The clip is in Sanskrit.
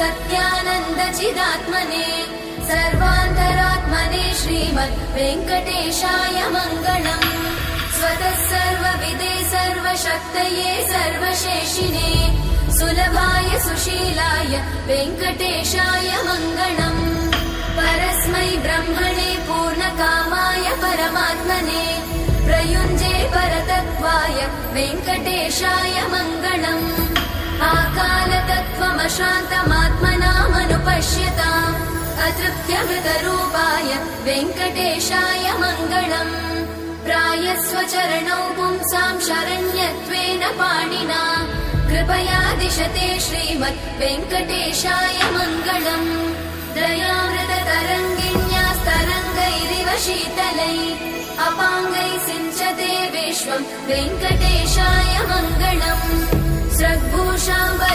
सत्यानन्दचिदात्मने सर्वान्तरात्मने श्रीमद् वेङ्कटेशाय मङ्गलम्। स्वतः सर्वविदे सर्वशक्तये सर्वशेषिने सुलभाय सुशीलाय वेङ्कटेशाय मङ्गलम्। परस्मै ब्रह्मणे पूर्णकामाय परमात्मने प्रयुञ्जे परतत्त्वाय वेङ्कटेशाय मङ्गलम्। आकालतत्त्वमशान्तमात्मनामनुपश्यताम् अतृप्त्यमृतरूपाय वेङ्कटेशाय मङ्गलम्। प्रायस्वचरणौ पुंसां शरण्यत्वेन पाणिना कृपया दिशते श्रीमद् वेङ्कटेशाय मङ्गलम्। दयामृततरङ्गिण्यास्तरङ्गैरिव शीतलै अपाङ्गैः सिञ्चते विश्वं वेङ्कटेशाय मङ्गलम्। स्रग्भूषाम्बर